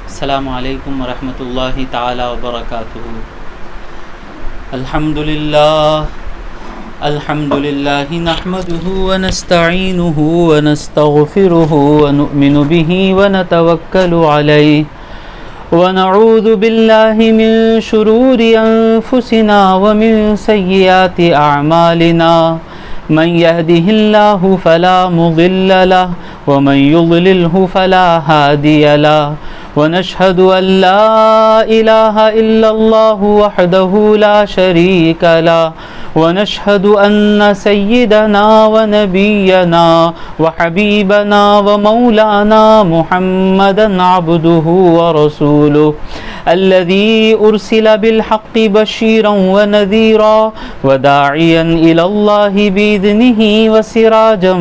السلام علیکم ورحمۃ اللہ تعالی وبرکاتہ۔ الحمد للہ نحمده ونستعینه ونستغفره ونؤمن به ونتوکل علیہ ونعوذ باللہ من شرور انفسنا ومن سیئات اعمالنا من يهده الله فلا مضل له ومن يضلله فلا هادي له ونشهد أن لا إله إلا الله وحده لا شريك له ونشهد أن سيدنا ونبينا وحبيبنا ومولانا محمدا عبده ورسوله الذي أرسل بالحق بشيرا ونذيرا وداعيا إلى الله بإذنه وسراجا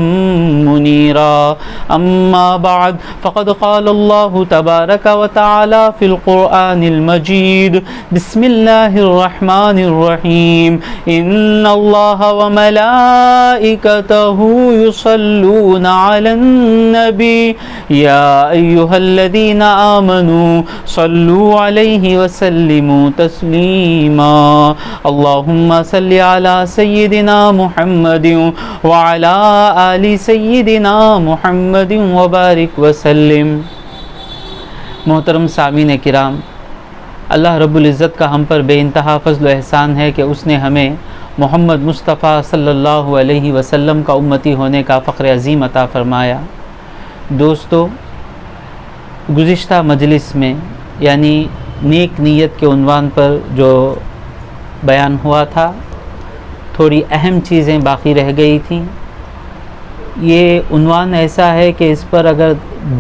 منيرا. أما بعد فقد قال الله تبارك وتعالى في القرآن المجيد بسم الله الرحمن الرحيم إن الله وملائكته يصلون على النبي يا أيها الذين آمنوا صلوا عليه وسلموا تسليما. اللهم صل على سيدنا محمد وعلى آل سيدنا محمد وبارك وسلم. محترم سامعین کرام، اللہ رب العزت کا ہم پر بے انتہا فضل و احسان ہے کہ اس نے ہمیں محمد مصطفیٰ صلی اللہ علیہ وسلم کا امتی ہونے کا فخر عظیم عطا فرمایا. دوستو، گزشتہ مجلس میں یعنی نیک نیت کے عنوان پر جو بیان ہوا تھا، تھوڑی اہم چیزیں باقی رہ گئی تھیں. یہ عنوان ایسا ہے کہ اس پر اگر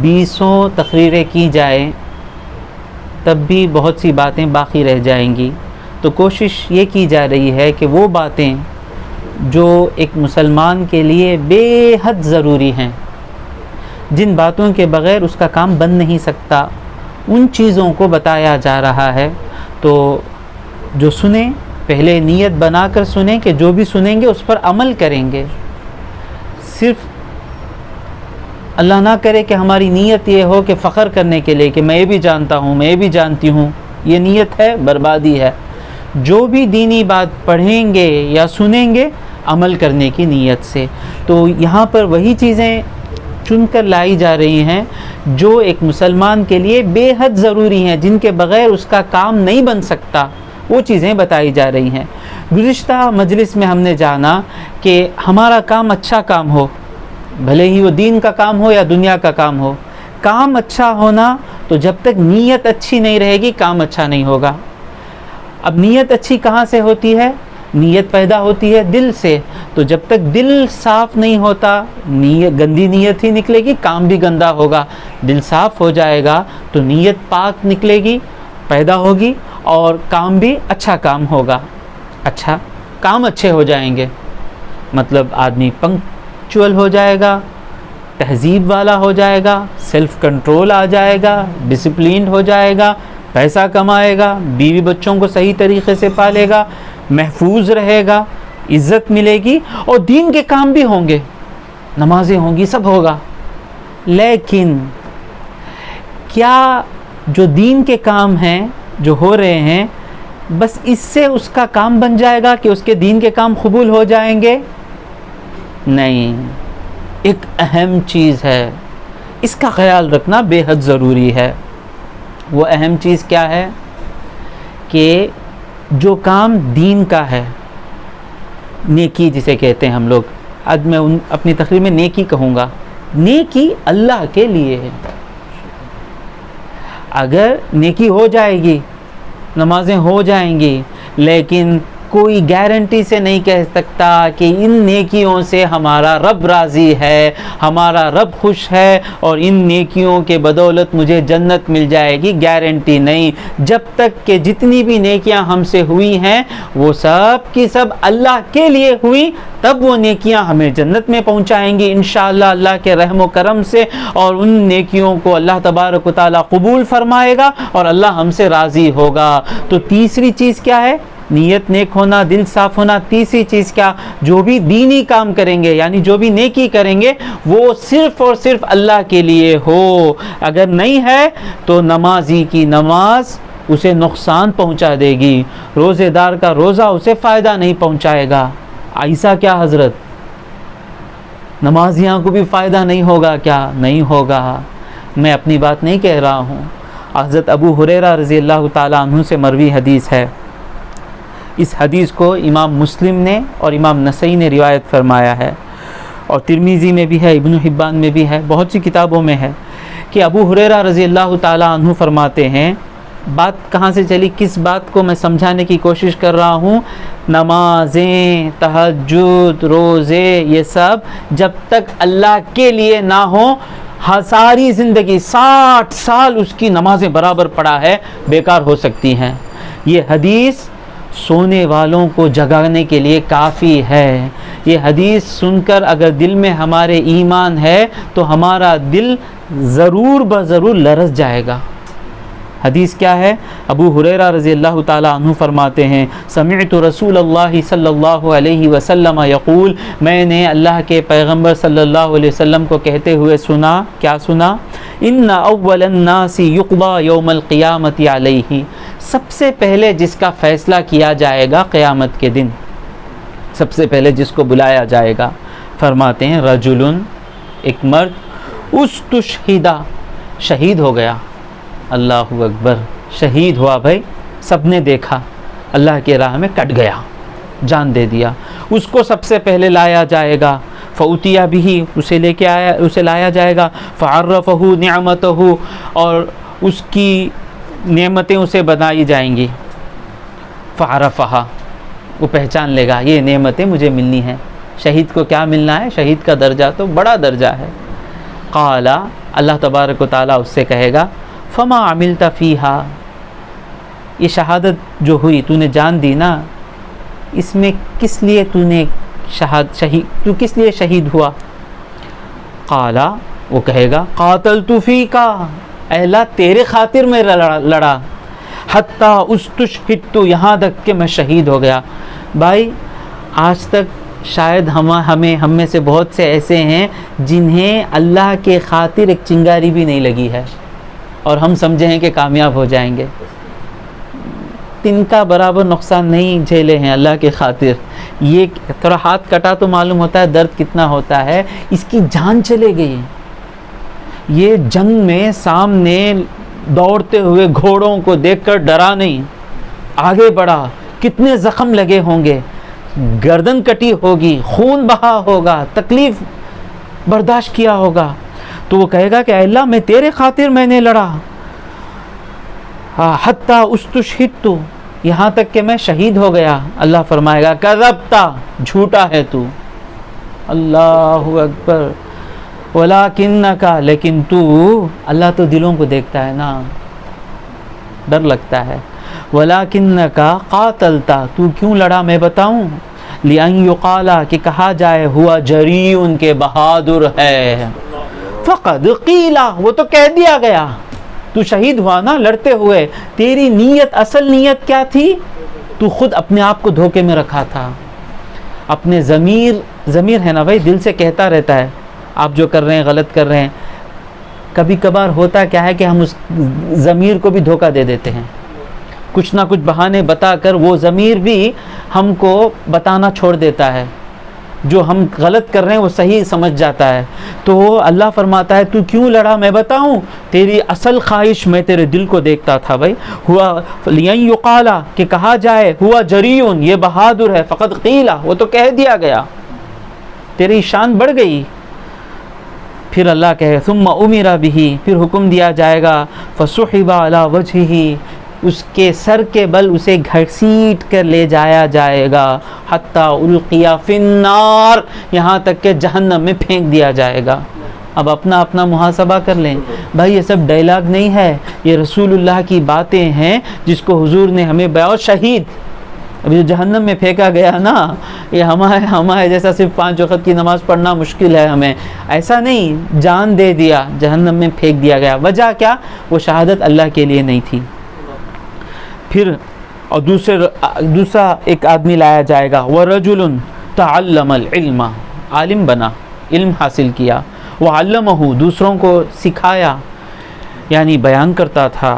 20 تقریریں کی جائیں تب بھی بہت سی باتیں باقی رہ جائیں گی. تو کوشش یہ کی جا رہی ہے کہ وہ باتیں جو ایک مسلمان کے لیے بے حد ضروری ہیں، جن باتوں کے بغیر اس کا کام بن نہیں سکتا، ان چیزوں کو بتایا جا رہا ہے. تو جو سنیں پہلے نیت بنا کر سنیں کہ جو بھی سنیں گے اس پر عمل کریں گے. صرف اللہ نہ کرے کہ ہماری نیت یہ ہو کہ فخر کرنے کے لیے کہ میں یہ بھی جانتا ہوں، میں یہ بھی جانتی ہوں. یہ نیت ہے، بربادی ہے. جو بھی دینی بات پڑھیں گے یا سنیں گے عمل کرنے کی نیت سے. تو یہاں پر وہی چیزیں چن کر لائی جا رہی ہیں جو ایک مسلمان کے لیے بے حد ضروری ہیں، جن کے بغیر اس کا کام نہیں بن سکتا. وہ چیزیں بتائی جا رہی ہیں. گزشتہ مجلس میں ہم نے جانا کہ ہمارا کام اچھا کام ہو، بھلے ہی وہ دین کا کام ہو یا دنیا کا کام ہو، کام اچھا ہونا تو جب تک نیت اچھی نہیں رہے گی کام اچھا نہیں ہوگا. اب نیت اچھی کہاں سے ہوتی ہے؟ نیت پیدا ہوتی ہے دل سے. تو جب تک دل صاف نہیں ہوتا، گندی نیت ہی نکلے گی، کام بھی گندا ہوگا. دل صاف ہو جائے گا تو نیت پاک نکلے گی، پیدا ہوگی، اور کام بھی اچھا کام ہوگا. اچھا کام اچھے ہو جائیں گے مطلب آدمی پنکچوئل ہو جائے گا، تہذیب والا ہو جائے گا، سیلف کنٹرول آ جائے گا، ڈسپلینڈ ہو جائے گا، پیسہ کمائے گا، بیوی بچوں کو صحیح طریقے سے پالے گا، محفوظ رہے گا، عزت ملے گی، اور دین کے کام بھی ہوں گے، نمازیں ہوں گی، سب ہوگا. لیکن کیا جو دین کے کام ہیں جو ہو رہے ہیں بس اس سے اس کا کام بن جائے گا کہ اس کے دین کے کام قبول ہو جائیں گے؟ نہیں. ایک اہم چیز ہے، اس کا خیال رکھنا بے حد ضروری ہے. وہ اہم چیز کیا ہے کہ جو کام دین کا ہے، نیکی جسے کہتے ہیں ہم لوگ، آج میں اپنی تقریر میں نیکی کہوں گا. نیکی اللہ کے لیے ہے. اگر نیکی ہو جائے گی، نمازیں ہو جائیں گی، لیکن کوئی گارنٹی سے نہیں کہہ سکتا کہ ان نیکیوں سے ہمارا رب راضی ہے، ہمارا رب خوش ہے، اور ان نیکیوں کے بدولت مجھے جنت مل جائے گی. گارنٹی نہیں. جب تک کہ جتنی بھی نیکیاں ہم سے ہوئی ہیں وہ سب کی سب اللہ کے لیے ہوئی، تب وہ نیکیاں ہمیں جنت میں پہنچائیں گی انشاءاللہ اللہ کے رحم و کرم سے. اور ان نیکیوں کو اللہ تبارک و تعالیٰ قبول فرمائے گا اور اللہ ہم سے راضی ہوگا. تو تیسری چیز کیا ہے؟ نیت نیک ہونا، دل صاف ہونا. تیسری چیز کیا؟ جو بھی دینی کام کریں گے یعنی جو بھی نیکی کریں گے وہ صرف اور صرف اللہ کے لیے ہو. اگر نہیں ہے تو نمازی کی نماز اسے نقصان پہنچا دے گی، روزے دار کا روزہ اسے فائدہ نہیں پہنچائے گا. ایسا کیا حضرت؟ نمازیاں کو بھی فائدہ نہیں ہوگا کیا؟ نہیں ہوگا. میں اپنی بات نہیں کہہ رہا ہوں، حضرت ابو ہریرہ رضی اللہ تعالیٰ عنہ سے مروی حدیث ہے. اس حدیث کو امام مسلم نے اور امام نسائی نے روایت فرمایا ہے، اور ترمذی میں بھی ہے، ابن حبان میں بھی ہے، بہت سی کتابوں میں ہے کہ ابو ہریرہ رضی اللہ تعالیٰ عنہ فرماتے ہیں. بات کہاں سے چلی؟ کس بات کو میں سمجھانے کی کوشش کر رہا ہوں؟ نمازیں، تہجد، روزے، یہ سب جب تک اللہ کے لیے نہ ہوں، ساری زندگی 60 سال اس کی نمازیں برابر پڑھا ہے بیکار ہو سکتی ہیں. یہ حدیث سونے والوں کو جگانے کے لیے کافی ہے. یہ حدیث سن کر اگر دل میں ہمارے ایمان ہے تو ہمارا دل ضرور بضرور لرز جائے گا. حدیث کیا ہے؟ ابو ہریرہ رضی اللہ تعالیٰ عنہ فرماتے ہیں سمعت رسول اللہ صلی اللہ علیہ وسلم یقول، میں نے اللہ کے پیغمبر صلی اللہ علیہ وسلم کو کہتے ہوئے سنا. کیا سنا؟ ان اول الناس یقضی یوم القیامت علیہ، سب سے پہلے جس کا فیصلہ کیا جائے گا قیامت کے دن، سب سے پہلے جس کو بلایا جائے گا، فرماتے ہیں رجل، ایک مرد، استشہدہ، شہید ہو گیا. اللہ اکبر، شہید ہوا بھائی، سب نے دیکھا، اللہ کے راہ میں کٹ گیا، جان دے دیا. اس کو سب سے پہلے لایا جائے گا. فَأُتِيَ بِهِ، اسے لایا جائے گا. فَعَرَّفَهُ نِعْمَتَهُ، اور اس کی نعمتیں اسے بتائی جائیں گی. فَعَرَفَهَا، وہ پہچان لے گا یہ نعمتیں مجھے ملنی ہیں. شہید کو کیا ملنا ہے؟ شہید کا درجہ تو بڑا درجہ ہے. قال، اللہ تبارک و تعالیٰ اس سے کہے گا فما عملت فیہا، یہ شہادت جو ہوئی، تو نے جان دی نا، اس میں کس لیے تو نے تو کس لیے شہید ہوا؟ قال، وہ کہے گا قاتلت فیکا، اے اللہ تیرے خاطر میں لڑا. حتی استشہدت، یہاں تک کہ میں شہید ہو گیا. بھائی آج تک شاید ہم میں سے بہت سے ایسے ہیں جنہیں اللہ کے خاطر ایک چنگاری بھی نہیں لگی ہے، اور ہم سمجھے ہیں کہ کامیاب ہو جائیں گے. تن کا برابر نقصان نہیں جھیلے ہیں اللہ کے خاطر. یہ تھوڑا ہاتھ کٹا تو معلوم ہوتا ہے درد کتنا ہوتا ہے. اس کی جان چلے گئی. یہ جنگ میں سامنے دوڑتے ہوئے گھوڑوں کو دیکھ کر ڈرا نہیں، آگے بڑھا. کتنے زخم لگے ہوں گے، گردن کٹی ہوگی، خون بہا ہوگا، تکلیف برداشت کیا ہوگا. تو وہ کہے گا کہ اے اللہ میں تیرے خاطر میں نے لڑا. حتی استشہدت، یہاں تک کہ میں شہید ہو گیا. اللہ فرمائے گا کذبت، جھوٹا ہے تو. اللہ اکبر. ولکنک، لیکن تو، اللہ تو دلوں کو دیکھتا ہے نا، ڈر لگتا ہے. ولکنک قاتلت، تو کیوں لڑا میں بتاؤں. لأن یقال، کہ کہا جائے ہوا جریء، کے بہادر ہے. فقد قیل، وہ تو کہہ دیا گیا. تو شہید ہوا نا لڑتے ہوئے، تیری نیت، اصل نیت کیا تھی؟ تو خود اپنے آپ کو دھوکے میں رکھا تھا. اپنے ضمیر ہے نا بھائی، دل سے کہتا رہتا ہے آپ جو کر رہے ہیں غلط کر رہے ہیں. کبھی کبھار ہوتا کیا ہے کہ ہم اس ضمیر کو بھی دھوکہ دے دیتے ہیں، کچھ نہ کچھ بہانے بتا کر وہ ضمیر بھی ہم کو بتانا چھوڑ دیتا ہے. جو ہم غلط کر رہے ہیں وہ صحیح سمجھ جاتا ہے. تو اللہ فرماتا ہے تو کیوں لڑا میں بتاؤں. تیری اصل خواہش میں تیرے دل کو دیکھتا تھا بھائی. ہوا لین یقال، کہ کہا جائے ہوا جریون، یہ بہادر ہے. فقد قیل، وہ تو کہہ دیا گیا، تیری شان بڑھ گئی. پھر اللہ کہے ثم امر به، پھر حکم دیا جائے گا فسحب علی وجهہ، اس کے سر کے بل اسے گھسیٹ کر لے جایا جائے گا. حتی القی فی النار، یہاں تک کہ جہنم میں پھینک دیا جائے گا. اب اپنا محاسبہ کر لیں بھائی، یہ سب ڈائلاگ نہیں ہے، یہ رسول اللہ کی باتیں ہیں جس کو حضور نے ہمیں بیان. شہید ابھی جو جہنم میں پھینکا گیا نا، یہ ہمارے جیسا صرف 5 وقت کی نماز پڑھنا مشکل ہے ہمیں، ایسا نہیں، جان دے دیا، جہنم میں پھینک دیا گیا. وجہ کیا؟ وہ شہادت اللہ کے لیے نہیں تھی. پھر اور دوسرا ایک آدمی لایا جائے گا، وَرَجُلٌ تَعَلَّمَ الْعِلْمَ، عالم بنا، علم حاصل کیا، وَعَلَّمَهُ، دوسروں کو سکھایا، یعنی بیان کرتا تھا،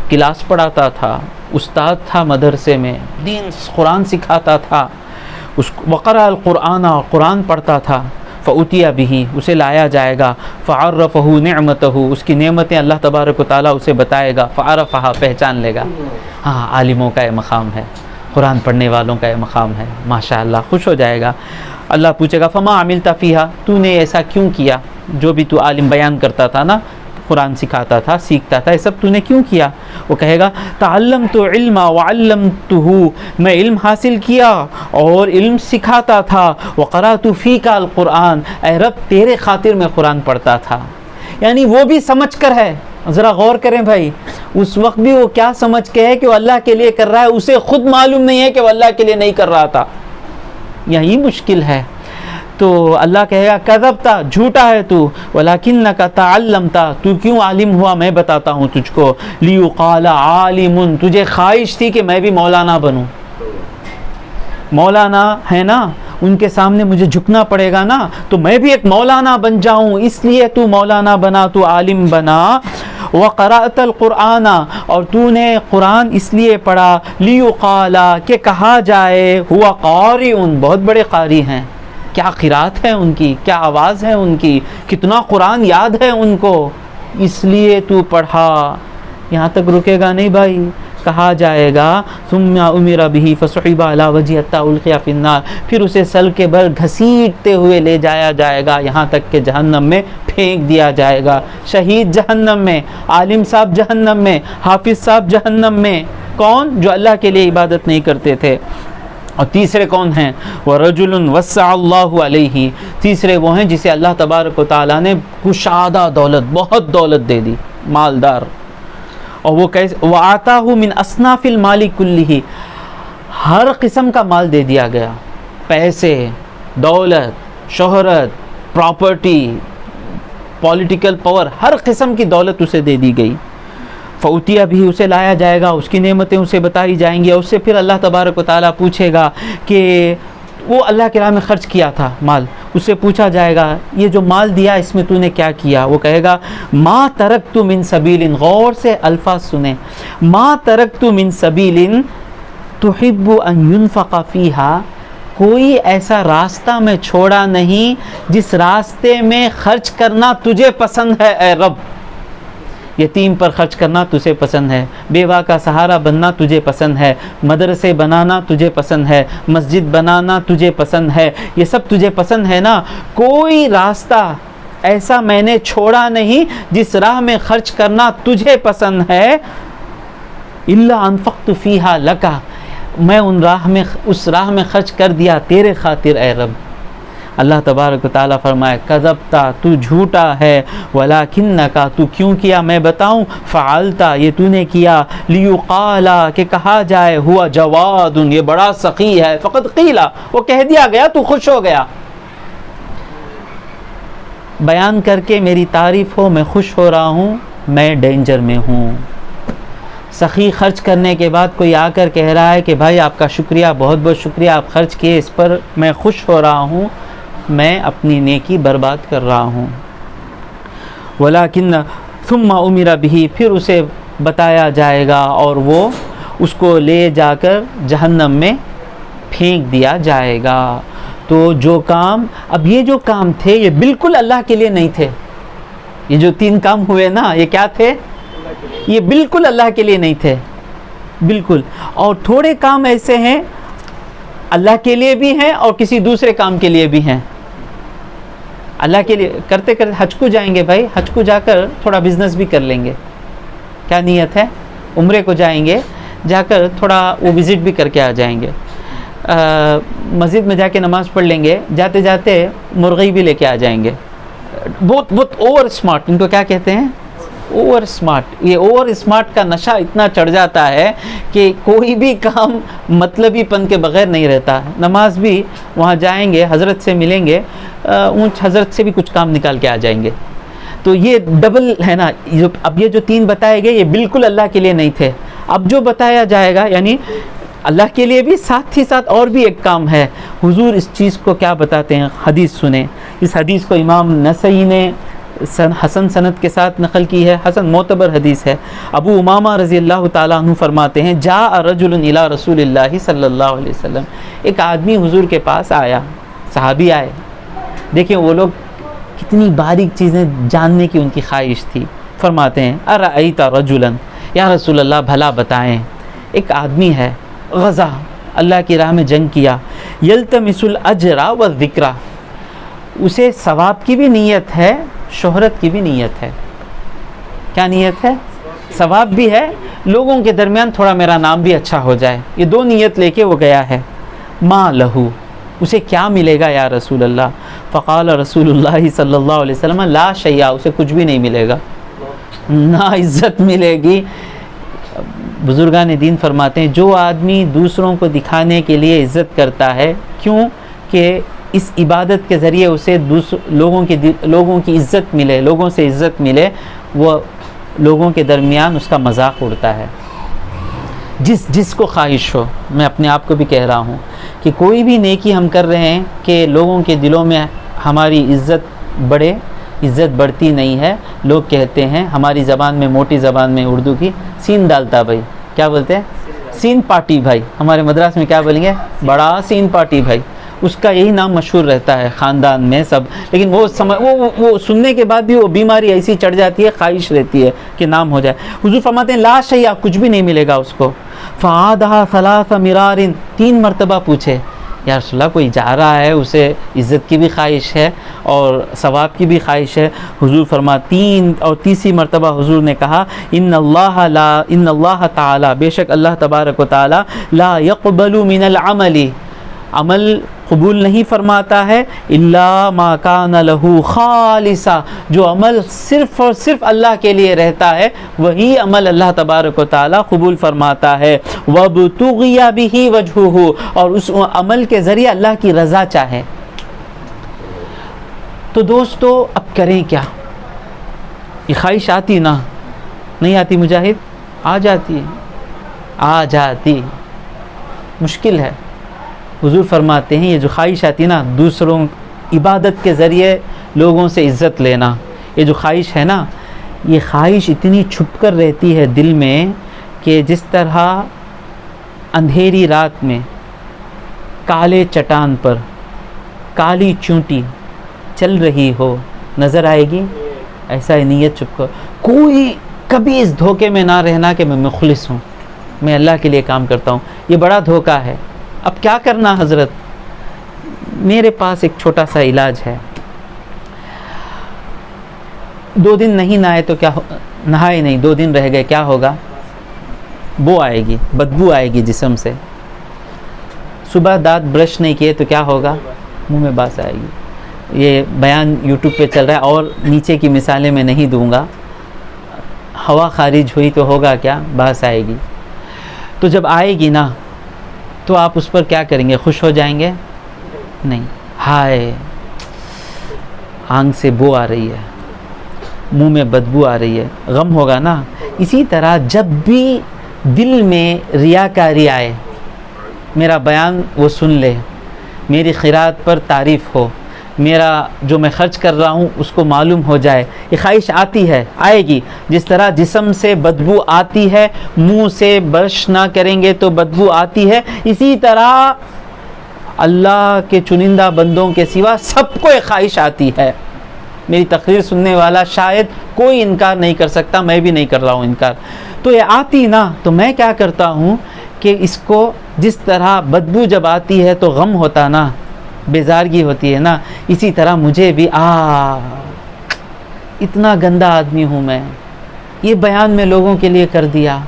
کلاس پڑھاتا تھا، استاد تھا مدرسے میں، دین قرآن سکھاتا تھا، وقرأ القرآن، قرآن پڑھتا تھا، فأتي به، اسے لایا جائے گا، فعرفه نعمته، اس کی نعمتیں اللہ تبارک و تعالیٰ اسے بتائے گا، فعرفها، پہچان لے گا، ہاں عالموں کا یہ مقام ہے، قرآن پڑھنے والوں کا یہ مقام ہے، ماشاءاللہ، خوش ہو جائے گا۔ اللہ پوچھے گا فما عملت فیہا، تو نے ایسا کیوں کیا، جو بھی تو عالم بیان کرتا تھا نا، قرآن سکھاتا تھا، سیکھتا تھا، یہ سب تو نے کیوں کیا؟ وہ کہے گا تعلمت علم وعلمتہ، میں علم حاصل کیا اور علم سکھاتا تھا، وقرأت فیک القرآن، اے رب تیرے خاطر میں قرآن پڑھتا تھا۔ یعنی وہ بھی سمجھ کر ہے، ذرا غور کریں بھائی، اس وقت بھی وہ کیا سمجھ کے ہے کہ وہ اللہ کے لیے کر رہا ہے، اسے خود معلوم نہیں ہے کہ وہ اللہ کے لیے نہیں کر رہا تھا، یہی مشکل ہے۔ تو اللہ کہے گا کذبتا، جھوٹا ہے تو، ولکنک تعلمتا، تو کیوں عالم ہوا میں بتاتا ہوں تجھ کو، لیقال عالم، تجھے خواہش تھی کہ میں بھی مولانا بنوں، مولانا ہے نا، ان کے سامنے مجھے جھکنا پڑے گا نا، تو میں بھی ایک مولانا بن جاؤں، اس لیے تو مولانا بنا، تو عالم بنا۔ وقرأت القرآن، اور تو نے قرآن اس لیے پڑھا، لیقال، کہ کہا جائے، ہوا قارئ، بہت بڑے قاری ہیں، کیا قرات ہے ان کی، کیا آواز ہے ان کی، کتنا قرآن یاد ہے ان کو، اس لیے تو پڑھا۔ یہاں تک رکے گا نہیں بھائی، کہا جائے گا ثم امر به فصعب على وجهه حتى القي في النار، پھر اسے سل کے بل گھسیٹتے ہوئے لے جایا جائے گا، یہاں تک کہ جہنم میں پھینک دیا جائے گا۔ شہید جہنم میں، عالم صاحب جہنم میں، حافظ صاحب جہنم میں، کون؟ جو اللہ کے لیے عبادت نہیں کرتے تھے۔ اور تیسرے کون ہیں؟ وَرَجُلٌ وَسَّعَ اللَّهُ عَلَيْهِ، تیسرے وہ ہیں جسے اللہ تبارک و تعالیٰ نے کشادہ دولت، بہت دولت دے دی، مالدار، اور وہ کیسے؟ وَآتَاهُ مِنْ أَصْنَافِ الْمَالِ كُلِّهِ، ہر قسم کا مال دے دیا گیا، پیسے، دولت، شہرت، پراپرٹی، پولیٹیکل پاور، ہر قسم کی دولت اسے دے دی گئی۔ فوتیہ بھی، اسے لایا جائے گا، اس کی نعمتیں اسے بتائی جائیں گی، اور اس سے پھر اللہ تبارک و تعالیٰ پوچھے گا کہ وہ اللہ کے راہ میں خرچ کیا تھا مال، اس سے پوچھا جائے گا یہ جو مال دیا اس میں تو نے کیا کیا؟ وہ کہے گا ما ترکت من سبیل، غور سے الفاظ سنیں، ما ترکت من سبیل تحب ان ينفق فیہا، کوئی ایسا راستہ میں چھوڑا نہیں جس راستے میں خرچ کرنا تجھے پسند ہے اے رب۔ یتیم پر خرچ کرنا تجھے پسند ہے، بیوہ کا سہارا بننا تجھے پسند ہے، مدرسے بنانا تجھے پسند ہے، مسجد بنانا تجھے پسند ہے، یہ سب تجھے پسند ہے نا، کوئی راستہ ایسا میں نے چھوڑا نہیں جس راہ میں خرچ کرنا تجھے پسند ہے، الا انفقت فیہا لکا، میں اس راہ میں خرچ کر دیا تیرے خاطر اے رب۔ اللہ تبارک و تعالیٰ فرمائے کذبتا، تو جھوٹا ہے، ولکنکا، تو کیوں کیا میں بتاؤں، فعلتا، یہ تو نے کیا، لیقالا، کہ کہا جائے، ہوا جواد، یہ بڑا سخی ہے، فقد قیلا، وہ کہہ دیا گیا تو خوش ہو گیا، بیان کر کے میری تعریف ہو، میں خوش ہو رہا ہوں، میں ڈینجر میں ہوں۔ سخی خرچ کرنے کے بعد کوئی آ کر کہہ رہا ہے کہ بھائی آپ کا شکریہ، بہت بہت شکریہ، آپ خرچ کیے اس پر، میں خوش ہو رہا ہوں، میں اپنی نیکی برباد کر رہا ہوں۔ ولیکن ثم امر به، پھر اسے بتایا جائے گا اور وہ اس کو لے جا کر جہنم میں پھینک دیا جائے گا۔ تو جو کام، اب یہ جو کام تھے یہ بالکل اللہ کے لیے نہیں تھے، یہ جو 3 کام ہوئے نا، یہ کیا تھے؟ یہ بالکل اللہ کے لیے نہیں تھے، بالکل۔ اور تھوڑے کام ایسے ہیں اللہ کے لیے بھی ہیں اور کسی دوسرے کام کے لیے بھی ہیں۔ اللہ کے لیے کرتے کرتے حج کو جائیں گے بھائی، حج کو جا کر تھوڑا بزنس بھی کر لیں گے، کیا نیت ہے؟ عمرے کو جائیں گے، جا کر تھوڑا وہ وزٹ بھی کر کے آ جائیں گے، مسجد میں جا کے نماز پڑھ لیں گے، جاتے جاتے مرغی بھی لے کے آ جائیں گے۔ بہت اوور اسمارٹ، ان کو کیا کہتے ہیں؟ Over smart. یہ اوور اسمارٹ کا نشہ اتنا چڑھ جاتا ہے کہ کوئی بھی کام مطلبی پن کے بغیر نہیں رہتا۔ نماز بھی وہاں جائیں گے، حضرت سے ملیں گے، اونچ حضرت سے بھی کچھ کام نکال کے آ جائیں گے۔ تو یہ ڈبل ہے نا۔ اب یہ جو 3 بتائے گئے یہ بالکل اللہ کے لیے نہیں تھے۔ اب جو بتایا جائے گا، یعنی اللہ کے لیے بھی ساتھ ہی ساتھ اور بھی ایک کام ہے. حضور اس چیز کو کیا بتاتے ہیں؟ حدیث سنیں. اس حدیث کو امام نسائی نے حسن سند کے ساتھ نقل کی ہے، حسن معتبر حدیث ہے. ابو امامہ رضی اللہ تعالیٰ عنہ فرماتے ہیں جاء رجل الی رسول اللہ صلی اللہ علیہ وسلم، ایک آدمی حضور کے پاس آیا، صحابی آئے. دیکھیں وہ لوگ کتنی باریک چیزیں جاننے کی ان کی خواہش تھی. فرماتے ہیں ارأیت رجلا، یا رسول اللہ بھلا بتائیں، ایک آدمی ہے غزا، اللہ کی راہ میں جنگ کیا، یلتمس الاجر والذکر، اسے ثواب کی بھی نیت ہے، شہرت کی بھی نیت ہے. کیا نیت ہے؟ ثواب بھی ہے، لوگوں کے درمیان تھوڑا میرا نام بھی اچھا ہو جائے. یہ دو نیت لے کے وہ گیا ہے. ما لہو، اسے کیا ملے گا یا رسول اللہ؟ فقال رسول اللہ صلی اللہ علیہ وسلم لا شیء، اسے کچھ بھی نہیں ملے گا، نہ عزت ملے گی. بزرگان دین فرماتے ہیں جو آدمی دوسروں کو دکھانے کے لیے عزت کرتا ہے، کیوں کہ اس عبادت کے ذریعے اسے لوگوں کی عزت ملے، لوگوں سے عزت ملے، وہ لوگوں کے درمیان اس کا مذاق اڑتا ہے. جس کو خواہش ہو، میں اپنے آپ کو بھی کہہ رہا ہوں کہ کوئی بھی نیکی ہم کر رہے ہیں کہ لوگوں کے دلوں میں ہماری عزت بڑھے، عزت بڑھتی نہیں ہے. لوگ کہتے ہیں ہماری زبان میں، موٹی زبان میں اردو کی، سین ڈالتا بھائی، کیا بولتے ہیں؟ سین پاٹی بھائی. ہمارے مدراس میں کیا بولیں گے؟ بڑا سین پاٹی بھائی. اس کا یہی نام مشہور رہتا ہے خاندان میں سب. لیکن وہ سننے کے بعد بھی وہ بیماری ایسی چڑھ جاتی ہے، خواہش رہتی ہے کہ نام ہو جائے. حضور فرماتے ہیں لا شیء، کچھ بھی نہیں ملے گا اس کو. فعادها 3 مرار، 3 مرتبہ پوچھے یا رسول اللہ کوئی جا رہا ہے، اسے عزت کی بھی خواہش ہے اور ثواب کی بھی خواہش ہے. حضور تیسری مرتبہ حضور نے کہا ان اللہ تعالی، بے شک اللہ تبارک و تعالی، لا يقبل من العمل، عمل قبول نہیں فرماتا ہے، الا ما کان لہ خالصا، جو عمل صرف اور صرف اللہ کے لیے رہتا ہے وہی عمل اللہ تبارک و تعالی قبول فرماتا ہے. وابتغی بہ وجہہ، اور اس عمل کے ذریعے اللہ کی رضا چاہے. تو دوستو اب کریں کیا؟ یہ خواہش آتی نا، نہیں آتی مجاہد؟ آ جاتی، مشکل ہے. حضور فرماتے ہیں یہ جو خواہش آتی نا، دوسروں عبادت کے ذریعے لوگوں سے عزت لینا، یہ جو خواہش ہے نا، یہ خواہش اتنی چھپ کر رہتی ہے دل میں کہ جس طرح اندھیری رات میں کالے چٹان پر کالی چونٹی چل رہی ہو نظر آئے گی، ایسا ہی نیت چھپ کر. کوئی کبھی اس دھوکے میں نہ رہنا کہ میں مخلص ہوں، میں اللہ کے لیے کام کرتا ہوں. یہ بڑا دھوکہ ہے. اب کیا کرنا حضرت؟ میرے پاس ایک چھوٹا سا علاج ہے. 2 دن نہیں نہائے تو کیا نہائے نہیں، 2 دن رہ گئے، کیا ہوگا؟ بو آئے گی، بدبو آئے گی جسم سے. صبح دانت برش نہیں کیے تو کیا ہوگا؟ منہ میں بانس آئے گی. یہ بیان یوٹیوب پہ چل رہا ہے اور نیچے کی مثالیں میں نہیں دوں گا. ہوا خارج ہوئی تو ہوگا کیا؟ بانس آئے گی. تو جب آئے گی نا تو آپ اس پر کیا کریں گے؟ خوش ہو جائیں گے؟ نہیں. ہائے آنکھ سے بو آ رہی ہے، منہ میں بدبو آ رہی ہے، غم ہوگا نا. اسی طرح جب بھی دل میں ریاکاری آئے، میرا بیان وہ سن لے، میری قرات پر تعریف ہو، میرا جو میں خرچ کر رہا ہوں اس کو معلوم ہو جائے، یہ خواہش آتی ہے، آئے گی. جس طرح جسم سے بدبو آتی ہے، منہ سے برش نہ کریں گے تو بدبو آتی ہے، اسی طرح اللہ کے چنندہ بندوں کے سوا سب کو ایک خواہش آتی ہے. میری تقریر سننے والا شاید کوئی انکار نہیں کر سکتا، میں بھی نہیں کر رہا ہوں انکار. تو یہ آتی نا، تو میں کیا کرتا ہوں کہ اس کو جس طرح بدبو جب آتی ہے تو غم ہوتا نا، بیزارگی ہوتی ہے نا، اسی طرح مجھے بھی اتنا گندا آدمی ہوں میں، یہ بیان میں لوگوں کے لیے کر دیا،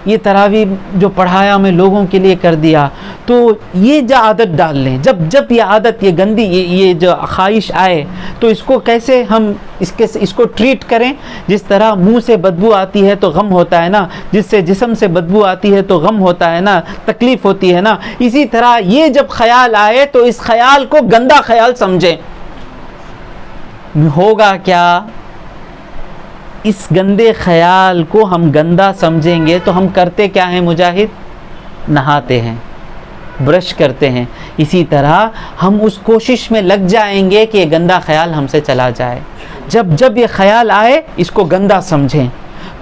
یہ تراویح جو پڑھایا میں لوگوں کے لیے کر دیا. تو یہ جو عادت ڈال لیں، جب یہ عادت، یہ گندی، یہ جو خواہش آئے تو اس کو کیسے ہم اس کو ٹریٹ کریں. جس طرح منہ سے بدبو آتی ہے تو غم ہوتا ہے نا، جس سے جسم سے بدبو آتی ہے تو غم ہوتا ہے نا، تکلیف ہوتی ہے نا، اسی طرح یہ جب خیال آئے تو اس خیال کو گندا خیال سمجھیں. ہوگا کیا؟ اس گندے خیال کو ہم گندا سمجھیں گے تو ہم کرتے کیا ہیں مجاہد؟ نہاتے ہیں، برش کرتے ہیں. اسی طرح ہم اس کوشش میں لگ جائیں گے کہ یہ گندا خیال ہم سے چلا جائے. جب یہ خیال آئے اس کو گندا سمجھیں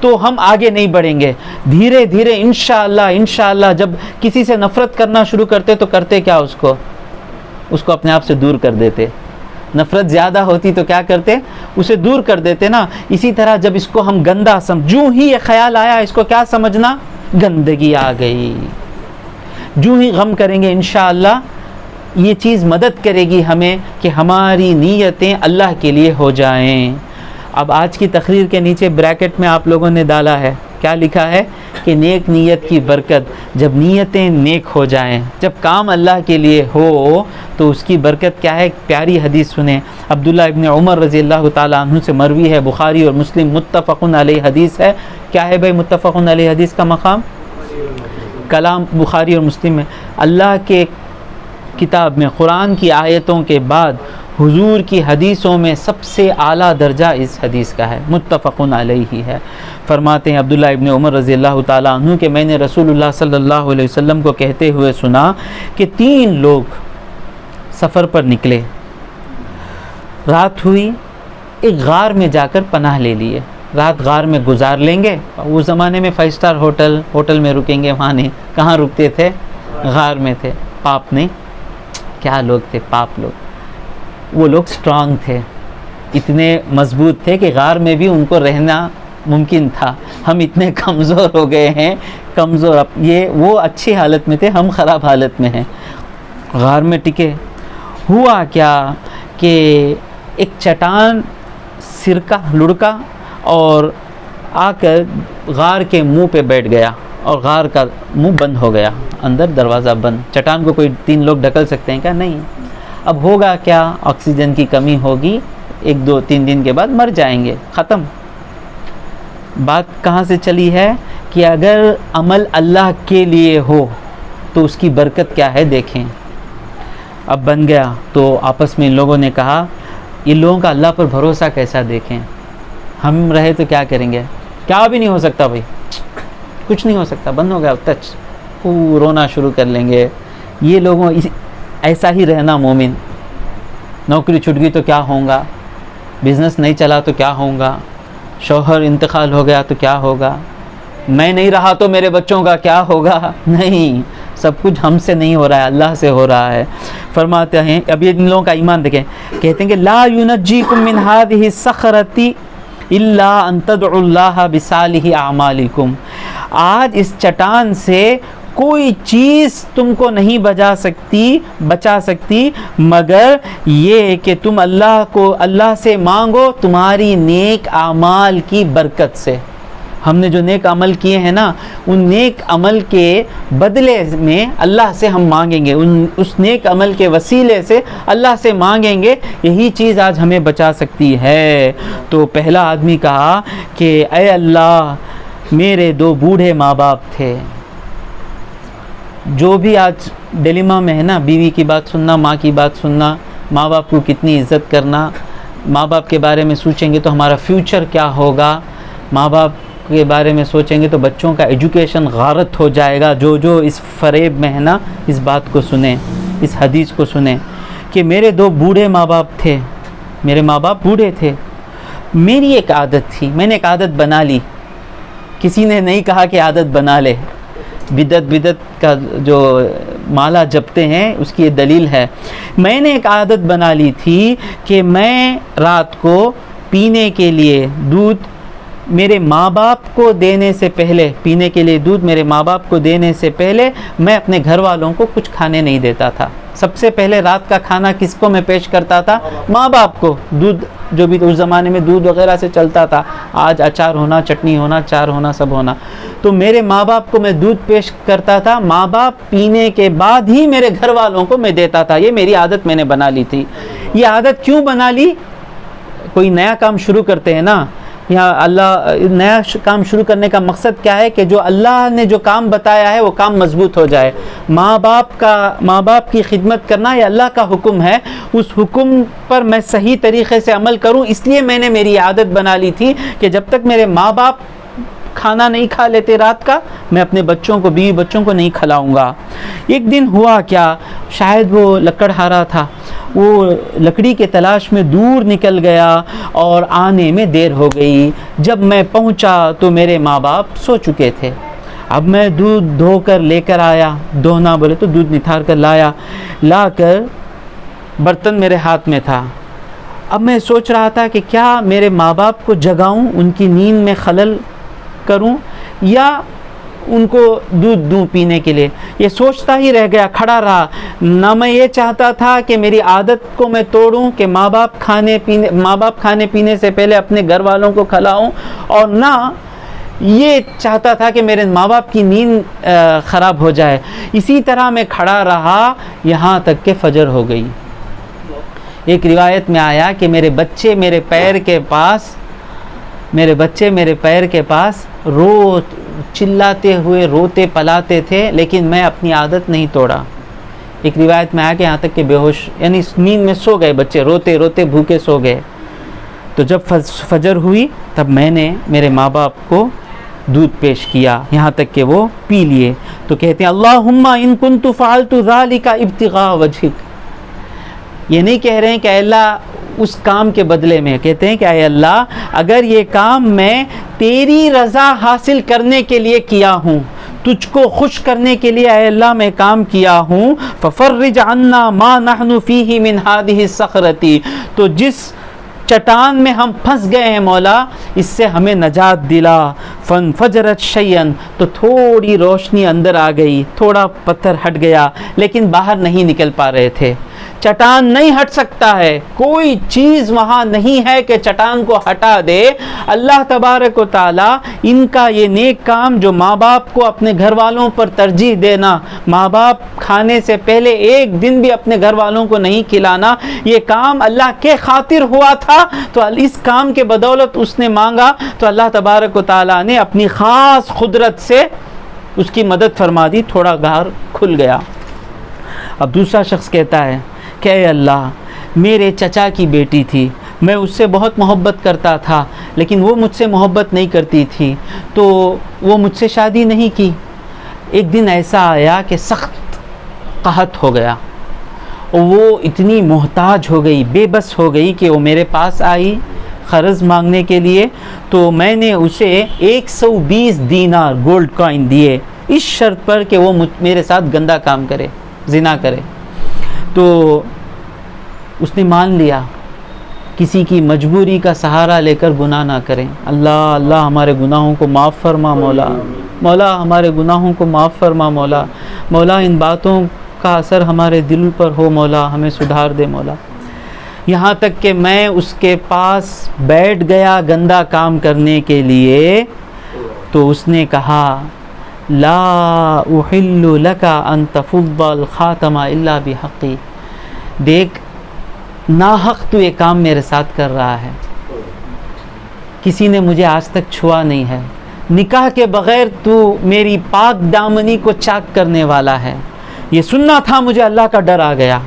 تو ہم آگے نہیں بڑھیں گے. دھیرے دھیرے انشاءاللہ جب کسی سے نفرت کرنا شروع کرتے تو کرتے کیا؟ اس کو اپنے آپ سے دور کر دیتے. نفرت زیادہ ہوتی تو کیا کرتے؟ اسے دور کر دیتے نا. اسی طرح جب اس کو ہم گندا جو ہی یہ خیال آیا اس کو کیا سمجھنا؟ گندگی آ گئی. جو ہی غم کریں گے انشاءاللہ یہ چیز مدد کرے گی ہمیں کہ ہماری نیتیں اللہ کے لیے ہو جائیں. اب آج کی تقریر کے نیچے بریکٹ میں آپ لوگوں نے ڈالا ہے، کیا لکھا ہے؟ کہ نیک نیت کی برکت. جب نیتیں نیک ہو جائیں، جب کام اللہ کے لیے ہو تو اس کی برکت کیا ہے؟ پیاری حدیث سنیں. عبداللہ ابن عمر رضی اللہ تعالیٰ عنہ سے مروی ہے، بخاری اور مسلم متفق علیہ حدیث ہے. کیا ہے بھائی متفق علیہ حدیث کا مقام؟ کلام بخاری اور مسلم میں. اللہ کے کتاب میں قرآن کی آیتوں کے بعد حضور کی حدیثوں میں سب سے اعلیٰ درجہ اس حدیث کا ہے، متفق علیہ ہے. فرماتے ہیں عبداللہ ابن عمر رضی اللہ تعالیٰ عنہ کہ میں نے رسول اللہ صلی اللہ علیہ وسلم کو کہتے ہوئے سنا کہ 3 لوگ سفر پر نکلے، رات ہوئی، ایک غار میں جا کر پناہ لے لیے. رات غار میں گزار لیں گے. اس زمانے میں 5 اسٹار ہوٹل میں رکیں گے، وہاں نہیں. کہاں رکتے تھے؟ غار میں تھے. پاپ نہیں، کیا لوگ تھے؟ پاپ لوگ. وہ لوگ سٹرانگ تھے، اتنے مضبوط تھے کہ غار میں بھی ان کو رہنا ممکن تھا. ہم اتنے کمزور ہو گئے ہیں، کمزور. وہ اچھی حالت میں تھے، ہم خراب حالت میں ہیں. غار میں ٹکے. ہوا کیا کہ ایک چٹان سرکا لڑکا اور آ کر غار کے منہ پہ بیٹھ گیا اور غار کا منہ بند ہو گیا، اندر دروازہ بند. چٹان کو کوئی 3 لوگ ڈھکل سکتے ہیں کیا؟ نہیں. اب ہوگا کیا؟ آکسیجن کی کمی ہوگی، 1 2 3 دن کے بعد مر جائیں گے، ختم. بات کہاں سے چلی ہے کہ اگر عمل اللہ کے لیے ہو تو اس کی برکت کیا ہے دیکھیں. اب بن گیا تو آپس میں ان لوگوں نے کہا ان لوگوں کا اللہ پر بھروسہ کیسا دیکھیں. ہم رہے تو کیا کریں گے؟ کیا بھی نہیں ہو سکتا بھائی، کچھ نہیں ہو سکتا، بند ہو گیا ٹچ. رونا شروع کر لیں گے. یہ لوگوں ایسا ہی رہنا مومن. نوکری چھوٹ گئی تو کیا ہوگا؟ بزنس نہیں چلا تو کیا ہوگا؟ شوہر انتقال ہو گیا تو کیا ہوگا؟ میں نہیں رہا تو میرے بچوں کا کیا ہوگا؟ نہیں، سب کچھ ہم سے نہیں ہو رہا ہے، اللہ سے ہو رہا ہے. فرماتے ہیں اب یہ ان لوگوں کا ایمان دیکھیں، کہتے ہیں کہ لا ينجيكم من هذه الصخرة الا ان تدعوا الله بصالح اعمالكم. آج اس چٹان سے کوئی چیز تم کو نہیں بچا سکتی مگر یہ کہ تم اللہ سے مانگو تمہاری نیک اعمال کی برکت سے. ہم نے جو نیک عمل کیے ہیں نا، ان نیک عمل کے بدلے میں اللہ سے ہم مانگیں گے، اس نیک عمل کے وسیلے سے اللہ سے مانگیں گے. یہی چیز آج ہمیں بچا سکتی ہے. تو پہلا آدمی کہا کہ اے اللہ، میرے 2 بوڑھے ماں باپ تھے. جو بھی آج ڈیلیما میں ہے نا، بیوی کی بات سننا، ماں کی بات سننا، ماں باپ کو کتنی عزت کرنا. ماں باپ کے بارے میں سوچیں گے تو ہمارا فیوچر کیا ہوگا. ماں باپ کے بارے میں سوچیں گے تو بچوں کا ایجوکیشن غارت ہو جائے گا. جو اس فریب میں ہے نا، اس بات کو سنیں، اس حدیث کو سنیں کہ میرے 2 بوڑھے ماں باپ تھے. میرے ماں باپ بوڑھے تھے. میری ایک عادت تھی، میں نے ایک عادت بنا لی. کسی نے نہیں کہا کہ عادت بنا لے. بدعت کا جو مالا جپتے ہیں اس کی یہ دلیل ہے. میں نے ایک عادت بنا لی تھی کہ میں رات کو پینے کے لیے دودھ میرے ماں باپ کو دینے سے پہلے، پینے کے لیے دودھ میرے ماں باپ کو دینے سے پہلے میں اپنے گھر والوں کو کچھ کھانے نہیں دیتا تھا. سب سے پہلے رات کا کھانا کس کو میں پیش کرتا تھا؟ ماں باپ کو. دودھ جو بھی اس زمانے میں دودھ وغیرہ سے چلتا تھا، آج اچار ہونا، چٹنی ہونا، چار ہونا، سب ہونا. تو میرے ماں باپ کو میں دودھ پیش کرتا تھا. ماں باپ پینے کے بعد ہی میرے گھر والوں کو میں دیتا تھا. یہ میری عادت میں نے بنا لی تھی. یہ عادت کیوں بنا لی؟ کوئی نیا کام شروع کرتے ہیں نا، یہاں اللہ نیا کام شروع کرنے کا مقصد کیا ہے کہ جو اللہ نے جو کام بتایا ہے وہ کام مضبوط ہو جائے. ماں باپ کی خدمت کرنا یہ اللہ کا حکم ہے, اس حکم پر میں صحیح طریقے سے عمل کروں. اس لیے میں نے میری عادت بنا لی تھی کہ جب تک میرے ماں باپ کھانا نہیں کھا لیتے رات کا, میں اپنے بچوں کو, بیوی بچوں کو نہیں کھلاؤں گا. ایک دن ہوا کیا, شاید وہ لکڑہارا تھا, وہ لکڑی کے تلاش میں دور نکل گیا اور آنے میں دیر ہو گئی. جب میں پہنچا تو میرے ماں باپ سو چکے تھے. اب میں دودھ دھو کر لے کر آیا, دھونا بولے تو دودھ نتھار کر لا کر برتن میرے ہاتھ میں تھا. اب میں سوچ رہا تھا کہ کیا میرے ماں باپ کو جگاؤں, ان کی نیند میں خلل کروں, یا ان کو دودھ دوں پینے کے لیے. یہ سوچتا ہی رہ گیا, کھڑا رہا. نہ میں یہ چاہتا تھا کہ میری عادت کو میں توڑوں کہ ماں باپ کھانے پینے سے پہلے اپنے گھر والوں کو کھلاؤں, اور نہ یہ چاہتا تھا کہ میرے ماں باپ کی نیند خراب ہو جائے. اسی طرح میں کھڑا رہا یہاں تک کہ فجر ہو گئی. ایک روایت میں آیا کہ میرے بچے میرے پیر کے پاس چلاتے ہوئے روتے پلاتے تھے, لیکن میں اپنی عادت نہیں توڑا. ایک روایت میں آیا کہ یہاں تک کہ بے ہوش, یعنی نیند میں سو گئے بچے, روتے روتے بھوکے سو گئے. تو جب فجر ہوئی تب میں نے میرے ماں باپ کو دودھ پیش کیا یہاں تک کہ وہ پی لیے. تو کہتے ہیں اللہم ان کنت فعلت ذلک ابتغاء وجہک. یہ نہیں کہہ رہے ہیں کہ اے اللہ اس کام کے بدلے میں, کہتے ہیں کہ اے اللہ اگر یہ کام میں تیری رضا حاصل کرنے کے لیے کیا ہوں, تجھ کو خوش کرنے کے لیے اے اللہ میں کام کیا ہوں, ففرج عنا ما نحن فیہ من هذه الصخرۃ, تو جس چٹان میں ہم پھنس گئے ہیں مولا اس سے ہمیں نجات دلا. فانفجرت شیئا, تو تھوڑی روشنی اندر آ گئی, تھوڑا پتھر ہٹ گیا, لیکن باہر نہیں نکل پا رہے تھے. چٹان نہیں ہٹ سکتا ہے, کوئی چیز وہاں نہیں ہے کہ چٹان کو ہٹا دے. اللہ تبارک و تعالی ان کا یہ نیک کام جو ماں باپ کو اپنے گھر والوں پر ترجیح دینا, ماں باپ کھانے سے پہلے ایک دن بھی اپنے گھر والوں کو نہیں کھلانا, یہ کام اللہ کے خاطر ہوا تھا. تو اس کام کے بدولت اس نے مانگا تو اللہ تبارک و تعالی نے اپنی خاص قدرت سے اس کی مدد فرما دی, تھوڑا گھر کھل گیا. اب دوسرا شخص کہتا ہے کہ اے اللہ میرے چچا کی بیٹی تھی, میں اس سے بہت محبت کرتا تھا, لیکن وہ مجھ سے محبت نہیں کرتی تھی, تو وہ مجھ سے شادی نہیں کی. ایک دن ایسا آیا کہ سخت قحط ہو گیا, اور وہ اتنی محتاج ہو گئی, بے بس ہو گئی کہ وہ میرے پاس آئی قرض مانگنے کے لیے. تو میں نے اسے 120 دینار گولڈ کوائن دیے, اس شرط پر کہ وہ میرے ساتھ گندا کام کرے, زنا کرے. تو اس نے مان لیا, کسی کی مجبوری کا سہارا لے کر گناہ نہ کریں. اللہ ہمارے گناہوں کو معاف فرما مولا ہمارے گناہوں کو معاف فرما مولا ان باتوں کا اثر ہمارے دل پر ہو مولا, ہمیں سدھار دے مولا. یہاں تک کہ میں اس کے پاس بیٹھ گیا گندا کام کرنے کے لیے, تو اس نے کہا لا احل لك ان تفض الخاتم الا بحقی. دیکھ ناحق تو یہ کام میرے ساتھ کر رہا ہے, کسی نے مجھے آج تک چھوا نہیں ہے, نکاح کے بغیر تو میری پاک دامنی کو چاک کرنے والا ہے. یہ سننا تھا, مجھے اللہ کا ڈر آ گیا,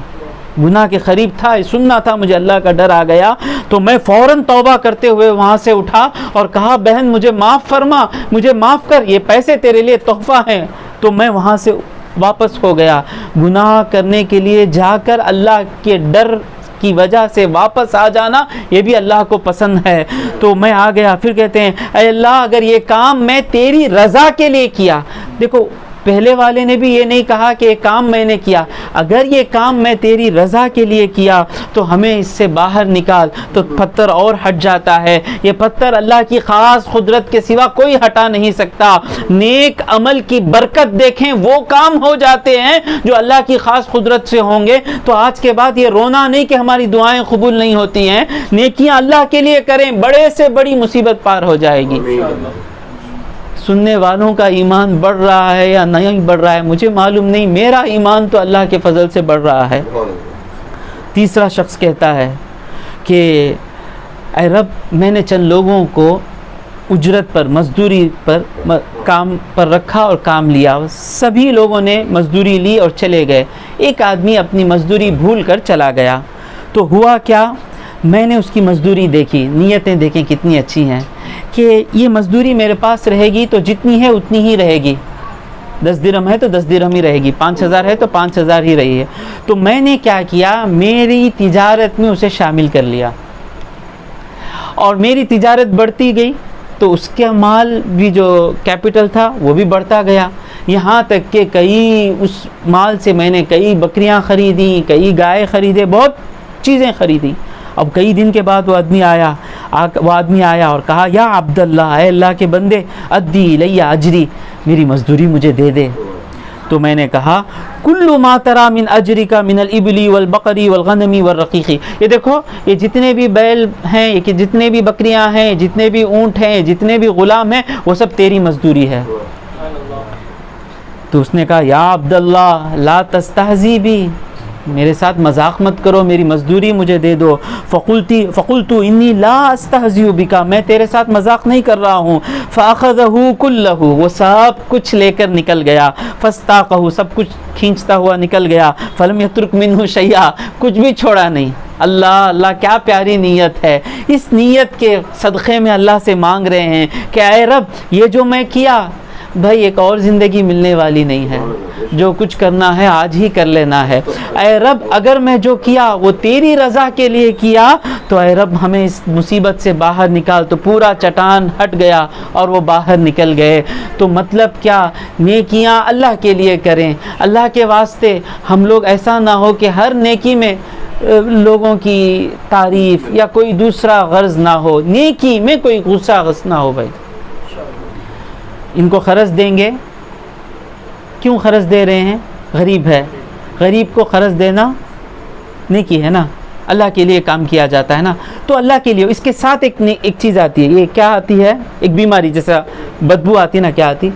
گناہ کے قریب تھا, یہ سننا تھا, مجھے اللہ کا ڈر آ گیا. تو میں فوراً توبہ کرتے ہوئے وہاں سے اٹھا اور کہا بہن مجھے معاف فرما, مجھے معاف کر, یہ پیسے تیرے لیے تحفہ ہیں. تو میں وہاں سے واپس ہو گیا. گناہ کرنے کے لیے جا کر اللہ کے ڈر کی وجہ سے واپس آ جانا یہ بھی اللہ کو پسند ہے. تو میں آ گیا. پھر کہتے ہیں اے اللہ اگر یہ کام میں تیری رضا کے لیے کیا, دیکھو پہلے والے نے بھی یہ نہیں کہا کہ یہ کام میں نے کیا, اگر یہ کام میں تیری رضا کے لیے کیا تو ہمیں اس سے باہر نکال. تو پتھر اور ہٹ جاتا ہے. یہ پتھر اللہ کی خاص قدرت کے سوا کوئی ہٹا نہیں سکتا. نیک عمل کی برکت دیکھیں, وہ کام ہو جاتے ہیں جو اللہ کی خاص قدرت سے ہوں گے. تو آج کے بعد یہ رونا نہیں کہ ہماری دعائیں قبول نہیں ہوتی ہیں, نیکیاں اللہ کے لیے کریں, بڑے سے بڑی مصیبت پار ہو جائے گی. سننے والوں کا ایمان بڑھ رہا ہے یا نہیں بڑھ رہا ہے مجھے معلوم نہیں, میرا ایمان تو اللہ کے فضل سے بڑھ رہا ہے. تیسرا شخص کہتا ہے کہ اے رب میں نے چند لوگوں کو اجرت پر مزدوری پر کام پر رکھا اور کام لیا. سبھی لوگوں نے مزدوری لی اور چلے گئے. ایک آدمی اپنی مزدوری بھول کر چلا گیا. تو ہوا کیا, میں نے اس کی مزدوری دیکھی, نیتیں دیکھیں کتنی اچھی ہیں کہ یہ مزدوری میرے پاس رہے گی تو جتنی ہے اتنی ہی رہے گی. 10 درہم ہے تو 10 درہم ہی رہے گی, 5000 ہے تو 5000 ہی رہی ہے. تو میں نے کیا کیا, میری تجارت میں اسے شامل کر لیا اور میری تجارت بڑھتی گئی تو اس کا مال بھی جو کیپٹل تھا وہ بھی بڑھتا گیا. یہاں تک کہ اس مال سے میں نے کئی بکریاں خریدیں, کئی گائے خریدے, بہت چیزیں خریدیں. اب کئی دن کے بعد وہ آدمی آیا اور کہا, یا عبداللہ, اے اللہ کے بندے, ادی الیہ اجری, میری مزدوری مجھے دے دے. تو میں نے کہا, کل ما ترى من اجرک من الابل والبقر والغنم والرقیق, یہ دیکھو یہ جتنے بھی بیل ہیں, یہ جتنے بھی بکریاں ہیں, جتنے بھی اونٹ ہیں, جتنے بھی غلام ہیں, وہ سب تیری مزدوری ہے. تو اس نے کہا, یا عبداللہ لا تستہزی بی, میرے ساتھ مذاق مت کرو, میری مزدوری مجھے دے دو. فقلت انی لا استہزئ بک, میں تیرے ساتھ مذاق نہیں کر رہا ہوں. فاخذہ کلہ, وہ سب کچھ لے کر نکل گیا. فاستاقہ, سب کچھ کھینچتا ہوا نکل گیا. فلم یترک منہ شیئا, کچھ بھی چھوڑا نہیں. اللہ اللہ, کیا پیاری نیت ہے. اس نیت کے صدقے میں اللہ سے مانگ رہے ہیں کہ اے رب, یہ جو میں کیا, بھائی ایک اور زندگی ملنے والی نہیں ہے, جو کچھ کرنا ہے آج ہی کر لینا ہے. اے رب, اگر میں جو کیا وہ تیری رضا کے لیے کیا تو اے رب ہمیں اس مصیبت سے باہر نکال. تو پورا چٹان ہٹ گیا اور وہ باہر نکل گئے. تو مطلب کیا, نیکیاں اللہ کے لیے کریں, اللہ کے واسطے. ہم لوگ ایسا نہ ہو کہ ہر نیکی میں لوگوں کی تعریف یا کوئی دوسرا غرض نہ ہو, نیکی میں کوئی غصہ غص نہ ہو. بھائی ان کو خرچ دیں گے, کیوں خرچ دے رہے ہیں, غریب ہے, غریب کو خرچ دینا نیکی ہے نا, اللہ کے لیے کام کیا جاتا ہے نا. تو اللہ کے لیے. اس کے ساتھ ایک چیز آتی ہے, یہ کیا آتی ہے, ایک بیماری, جیسا بدبو آتی ہے نا, کیا آتی,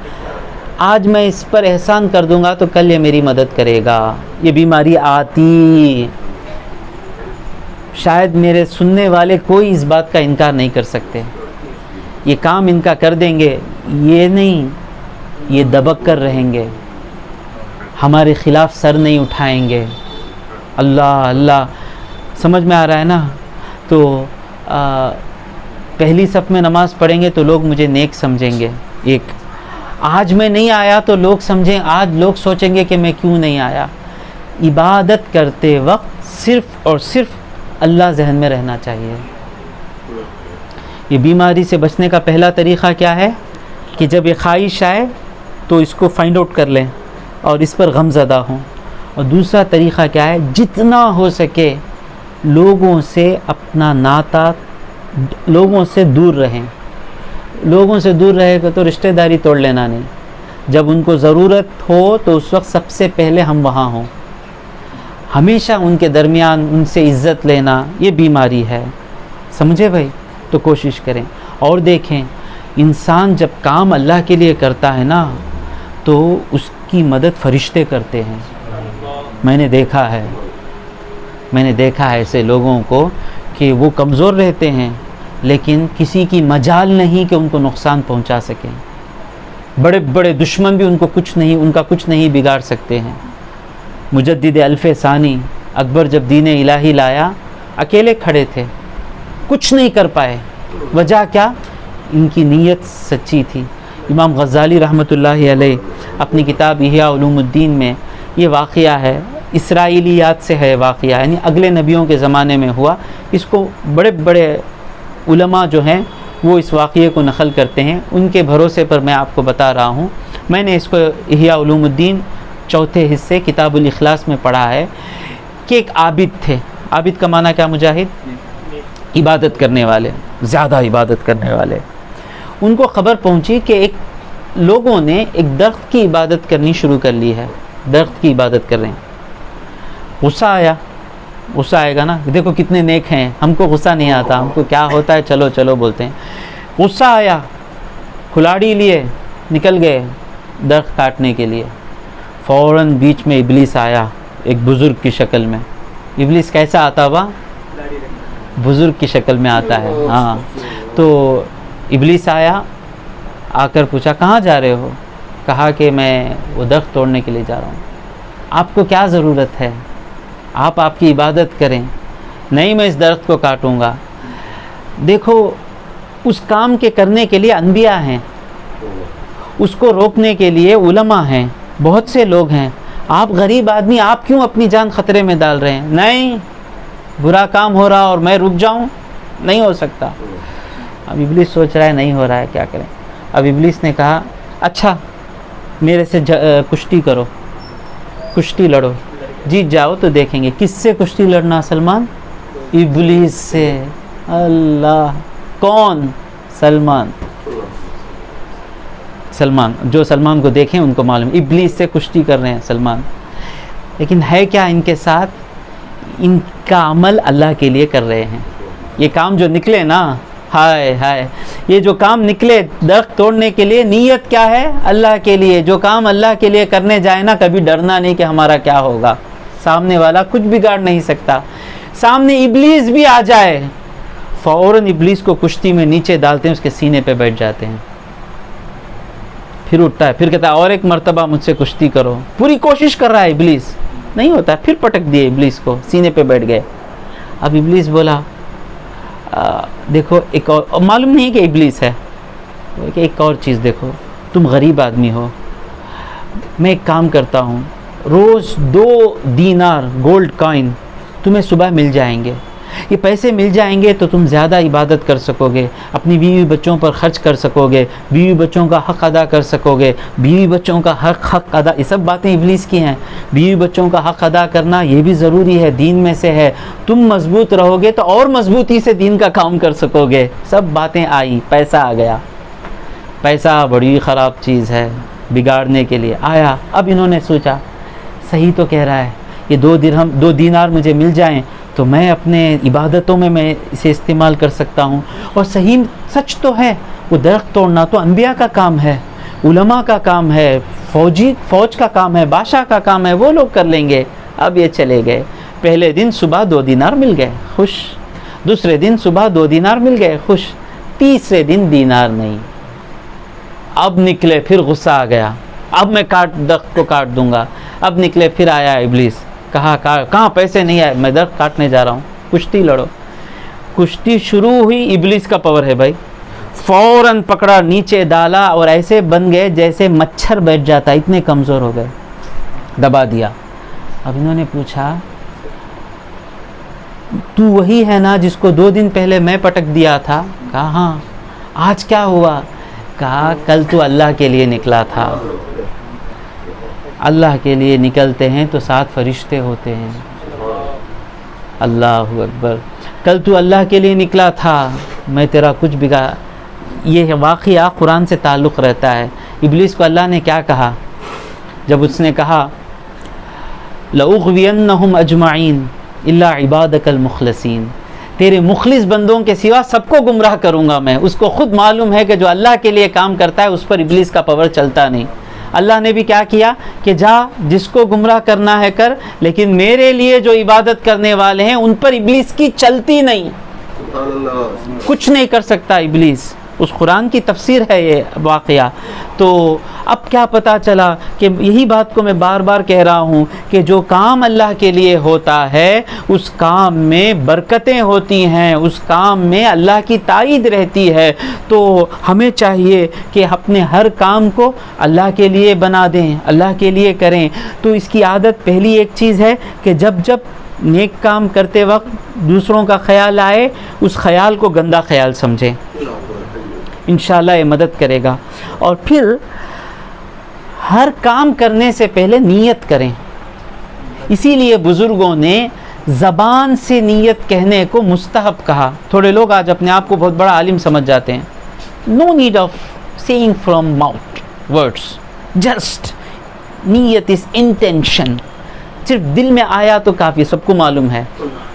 آج میں اس پر احسان کر دوں گا تو کل یہ میری مدد کرے گا, یہ بیماری آتی. شاید میرے سننے والے کوئی اس بات کا انکار نہیں کر سکتے. یہ کام ان کا کر دیں گے, یہ نہیں, یہ دبک کر رہیں گے, ہمارے خلاف سر نہیں اٹھائیں گے. اللہ اللہ, سمجھ میں آ رہا ہے نا. تو پہلی صف میں نماز پڑھیں گے تو لوگ مجھے نیک سمجھیں گے. ایک آج میں نہیں آیا تو لوگ سمجھیں, آج لوگ سوچیں گے کہ میں کیوں نہیں آیا. عبادت کرتے وقت صرف اور صرف اللہ ذہن میں رہنا چاہیے. یہ بیماری سے بچنے کا پہلا طریقہ کیا ہے کہ جب یہ خواہش آئے تو اس کو فائنڈ آؤٹ کر لیں اور اس پر غم زدہ ہوں. اور دوسرا طریقہ کیا ہے, جتنا ہو سکے لوگوں سے اپنا ناطہ, لوگوں سے دور رہیں. لوگوں سے دور رہے گا تو رشتہ داری توڑ لینا نہیں. جب ان کو ضرورت ہو تو اس وقت سب سے پہلے ہم وہاں ہوں. ہمیشہ ان کے درمیان ان سے عزت لینا, یہ بیماری ہے. سمجھے بھائی؟ تو کوشش کریں. اور دیکھیں, انسان جب کام اللہ کے لیے کرتا ہے نا تو اس کی مدد فرشتے کرتے ہیں. میں نے دیکھا ہے ایسے لوگوں کو کہ وہ کمزور رہتے ہیں لیکن کسی کی مجال نہیں کہ ان کو نقصان پہنچا سکیں. بڑے بڑے دشمن بھی ان کا کچھ نہیں بگاڑ سکتے ہیں. مجدد الف ثانی اکبر جب دین الہی لایا, اکیلے کھڑے تھے, کچھ نہیں کر پائے. وجہ کیا؟ ان کی نیت سچی تھی. امام غزالی رحمۃ اللہ علیہ اپنی کتاب احیاء علوم الدین میں یہ واقعہ ہے, اسرائیلیات سے ہے واقعہ, یعنی اگلے نبیوں کے زمانے میں ہوا. اس کو بڑے بڑے علماء جو ہیں وہ اس واقعے کو نقل کرتے ہیں, ان کے بھروسے پر میں آپ کو بتا رہا ہوں. میں نے اس کو احیاء علوم الدین چوتھے حصے کتاب الاخلاص میں پڑھا ہے کہ ایک عابد تھے. عابد کا معنی کیا مجاہد؟ عبادت کرنے والے, زیادہ عبادت کرنے والے. ان کو خبر پہنچی کہ لوگوں نے ایک درخت کی عبادت کرنی شروع کر لی ہے, درخت کی عبادت کر رہے ہیں. غصہ آیا, غصہ آئے گا نا, دیکھو کتنے نیک ہیں, ہم کو غصہ نہیں آتا, ہم کو کیا ہوتا ہے چلو چلو بولتے ہیں. غصہ آیا, کھلاڑی لیے نکل گئے درخت کاٹنے کے لیے. فوراً بیچ میں ابلیس آیا ایک بزرگ کی شکل میں. ابلیس کیسا آتا ہوا؟ بزرگ کی شکل میں آتا ہے. ہاں, تو ابلیس آیا، آ کر پوچھا کہاں جا رہے ہو؟ کہا کہ میں وہ درخت توڑنے کے لیے جا رہا ہوں۔ آپ کو کیا ضرورت ہے؟ آپ کی عبادت کریں۔ نہیں، میں اس درخت کو کاٹوں گا۔ دیکھو، اس کام کے کرنے کے لیے انبیاء ہیں، اس کو روکنے کے لیے علماء ہیں، بہت سے لوگ ہیں۔ آپ غریب آدمی، آپ کیوں اپنی جان خطرے میں ڈال رہے ہیں؟ نہیں، برا کام ہو رہا اور میں رک جاؤں؟ نہیں ہو سکتا۔ اب ابلیس سوچ رہا ہے نہیں ہو رہا ہے، کیا کریں؟ اب ابلیس نے کہا اچھا میرے سے کشتی کرو، کشتی لڑو، جیت جاؤ تو دیکھیں گے۔ کس سے کشتی لڑنا سلمان؟ ابلیس سے۔ اللہ، کون؟ سلمان۔ جو سلمان کو دیکھیں ان کو معلوم، ابلیس سے کشتی کر رہے ہیں سلمان۔ لیکن ہے کیا ان کے ساتھ؟ ان کا عمل اللہ کے لیے کر رہے ہیں۔ یہ کام جو نکلے نا، ہائے ہائے، یہ جو کام نکلے درخت توڑنے کے لیے، نیت کیا ہے؟ اللہ کے لیے۔ جو کام اللہ کے لیے کرنے جائے نا، کبھی ڈرنا نہیں کہ ہمارا کیا ہوگا، سامنے والا کچھ بگاڑ نہیں سکتا۔ سامنے ابلیس بھی آ جائے، فوراً ابلیس کو کشتی میں نیچے ڈالتے ہیں، اس کے سینے پہ بیٹھ جاتے ہیں۔ پھر اٹھتا ہے، پھر کہتا ہے اور ایک مرتبہ مجھ سے کشتی کرو۔ پوری کوشش کر رہا ہے ابلیس، نہیں ہوتا، پھر پٹک دیے ابلیس کو، سینے پہ بیٹھ گئے۔ اب ابلیس بولا دیکھو ایک اور معلوم نہیں کہ ابلیس ہے، کہ ایک اور چیز دیکھو، تم غریب آدمی ہو، میں ایک کام کرتا ہوں، روز 2 دینار گولڈ کائن تمہیں صبح مل جائیں گے۔ یہ پیسے مل جائیں گے تو تم زیادہ عبادت کر سکو گے، اپنی بیوی بچوں پر خرچ کر سکو گے، بیوی بچوں کا حق ادا کر سکو گے، بیوی بچوں کا حق ادا، یہ سب باتیں ابلیس کی ہیں۔ بیوی بچوں کا حق ادا کرنا یہ بھی ضروری ہے، دین میں سے ہے۔ تم مضبوط رہو گے تو اور مضبوطی سے دین کا کام کر سکو گے۔ سب باتیں آئی، پیسہ آ گیا۔ پیسہ بڑی خراب چیز ہے بگاڑنے کے لیے، آیا۔ اب انہوں نے سوچا صحیح تو کہہ رہا ہے، یہ 2 دینار مجھے مل جائیں تو میں اپنے عبادتوں میں اسے استعمال کر سکتا ہوں۔ اور صحیح سچ تو ہے، وہ درخت توڑنا تو انبیاء کا کام ہے، علماء کا کام ہے، فوج کا کام ہے، بادشاہ کا کام ہے، وہ لوگ کر لیں گے۔ اب یہ چلے گئے۔ پہلے دن صبح 2 دینار مل گئے، خوش۔ دوسرے دن صبح 2 دینار مل گئے، خوش۔ تیسرے دن دینار نہیں۔ اب نکلے، پھر غصہ آ گیا، اب میں درخت کو کاٹ دوں گا۔ اب نکلے، پھر آیا ابلیس، کہا کہاں پیسے نہیں آئے، میں درخت کاٹنے جا رہا ہوں، کشتی لڑو۔ کشتی شروع ہوئی، ابلیس کا پاور ہے بھائی، فوراً پکڑا، نیچے ڈالا، اور ایسے بن گئے جیسے مچھر بیٹھ جاتا، اتنے کمزور ہو گئے، دبا دیا۔ اب انہوں نے پوچھا تو وہی ہے نا جس کو 2 دن پہلے میں پٹک دیا تھا؟ کہا ہاں۔ آج کیا ہوا؟ کہا کل تو اللہ کے لیے نکلا تھا۔ اللہ کے لیے نکلتے ہیں تو 7 فرشتے ہوتے ہیں۔ اللہ اکبر، کل تو اللہ کے لیے نکلا تھا، میں تیرا کچھ بگاڑ۔ یہ واقعہ قرآن سے تعلق رہتا ہے۔ ابلیس کو اللہ نے کیا کہا جب اس نے کہا لَأُغْوِيَنَّهُمْ أَجْمَعِينَ إِلَّا عِبَادَكَ الْمُخْلَصِينَ، تیرے مخلص بندوں کے سوا سب کو گمراہ کروں گا میں۔ اس کو خود معلوم ہے کہ جو اللہ کے لیے کام کرتا ہے اس پر ابلیس کا پاور چلتا نہیں۔ اللہ نے بھی کیا کیا کہ جا جس کو گمراہ کرنا ہے کر، لیکن میرے لیے جو عبادت کرنے والے ہیں ان پر ابلیس کی چلتی نہیں، کچھ نہیں کر سکتا ابلیس۔ اس قرآن کی تفسیر ہے یہ واقعہ۔ تو اب کیا پتہ چلا کہ یہی بات کو میں بار بار کہہ رہا ہوں کہ جو کام اللہ کے لیے ہوتا ہے اس کام میں برکتیں ہوتی ہیں، اس کام میں اللہ کی تائید رہتی ہے۔ تو ہمیں چاہیے کہ اپنے ہر کام کو اللہ کے لیے بنا دیں، اللہ کے لیے کریں۔ تو اس کی عادت پہلی ایک چیز ہے کہ جب نیک کام کرتے وقت دوسروں کا خیال آئے، اس خیال کو گندا خیال سمجھیں، انشاءاللہ یہ مدد کرے گا۔ اور پھر ہر کام کرنے سے پہلے نیت کریں۔ اسی لیے بزرگوں نے زبان سے نیت کہنے کو مستحب کہا۔ تھوڑے لوگ آج اپنے آپ کو بہت بڑا عالم سمجھ جاتے ہیں۔ No need of saying from mouth words, just نیت از انٹینشن، صرف دل میں آیا تو کافی۔ سب کو معلوم ہے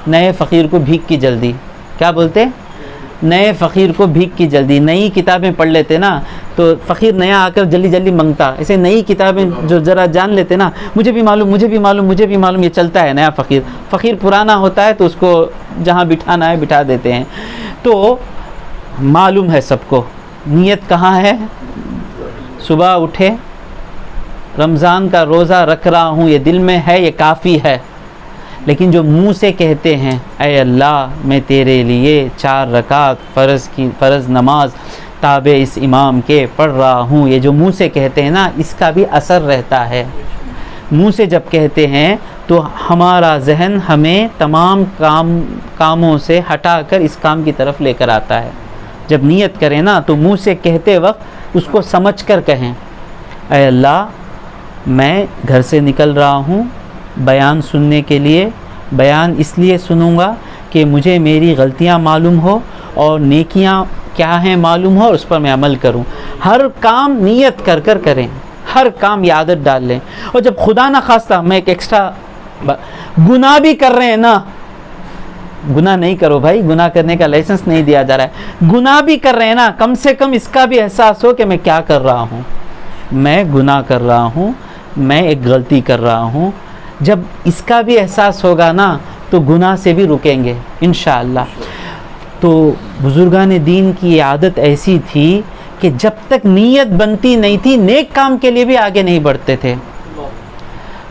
نئے فقیر کو بھیک کی جلدی، کیا بولتے؟ نئے فقیر کو بھیک کی جلدی۔ نئی کتابیں پڑھ لیتے نا تو فقیر نیا آ کر جلدی جلدی منگتا، ایسے نئی کتابیں جو ذرا جان لیتے نا، مجھے بھی معلوم، مجھے بھی معلوم، مجھے بھی معلوم، یہ چلتا ہے نیا فقیر۔ فقیر پرانا ہوتا ہے تو اس کو جہاں بٹھانا ہے بٹھا دیتے ہیں۔ تو معلوم ہے سب کو نیت کہاں ہے؟ صبح اٹھے رمضان کا روزہ رکھ رہا ہوں، یہ دل میں ہے، یہ کافی ہے. لیکن جو منہ سے کہتے ہیں اے اللہ میں تیرے لیے 4 رکعت فرض نماز تابع اس امام کے پڑھ رہا ہوں، یہ جو منہ سے کہتے ہیں نا، اس کا بھی اثر رہتا ہے. منہ سے جب کہتے ہیں تو ہمارا ذہن ہمیں تمام کاموں سے ہٹا کر اس کام کی طرف لے کر آتا ہے. جب نیت کریں نا تو منہ سے کہتے وقت اس کو سمجھ کر کہیں اے اللہ میں گھر سے نکل رہا ہوں بیان سننے کے لیے، بیان اس لیے سنوں گا کہ مجھے میری غلطیاں معلوم ہو اور نیکیاں کیا ہیں معلوم ہو اور اس پر میں عمل کروں. ہر کام نیت کر کر کریں، ہر کام یہ عادت ڈال لیں. اور جب خدا نہ خواستہ میں ایک ایکسٹرا گناہ بھی کر رہے ہیں نا، گناہ نہیں کرو بھائی، گناہ کرنے کا لائسنس نہیں دیا جا رہا ہے، گناہ بھی کر رہے ہیں نا، کم سے کم اس کا بھی احساس ہو کہ میں کیا کر رہا ہوں، میں گناہ کر رہا ہوں، میں ایک غلطی کر رہا ہوں. جب اس کا بھی احساس ہوگا نا تو گناہ سے بھی رکیں گے انشاءاللہ. تو بزرگان دین کی عادت ایسی تھی کہ جب تک نیت بنتی نہیں تھی نیک کام کے لیے بھی آگے نہیں بڑھتے تھے.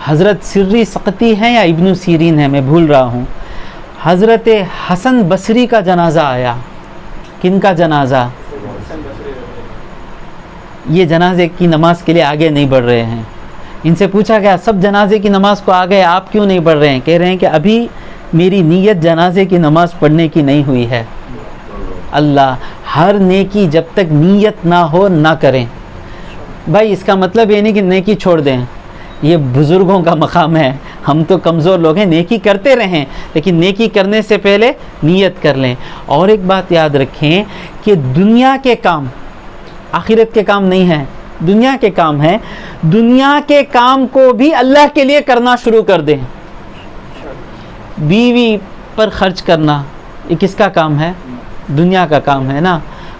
حضرت سری سقطی ہیں یا ابن سیرین ہیں میں بھول رہا ہوں، حضرت حسن بصری کا جنازہ آیا. کن کا جنازہ؟ یہ جنازے کی نماز کے لیے آگے نہیں بڑھ رہے ہیں. ان سے پوچھا گیا سب جنازے کی نماز کو آ گئے، آپ کیوں نہیں پڑھ رہے ہیں؟ کہہ رہے ہیں کہ ابھی میری نیت جنازے کی نماز پڑھنے کی نہیں ہوئی ہے. اللہ، ہر نیکی جب تک نیت نہ ہو نہ کریں. بھائی اس کا مطلب یہ نہیں کہ نیکی چھوڑ دیں، یہ بزرگوں کا مقام ہے. ہم تو کمزور لوگ ہیں، نیکی کرتے رہیں لیکن نیکی کرنے سے پہلے نیت کر لیں. اور ایک بات یاد رکھیں کہ دنیا کے کام آخرت کے کام نہیں ہیں، دنیا کے کام ہیں. دنیا کے کام کو بھی اللہ کے لیے کرنا شروع کر دیں. بیوی پر خرچ کرنا یہ کس کا کام ہے؟ دنیا کا کام ہے نا.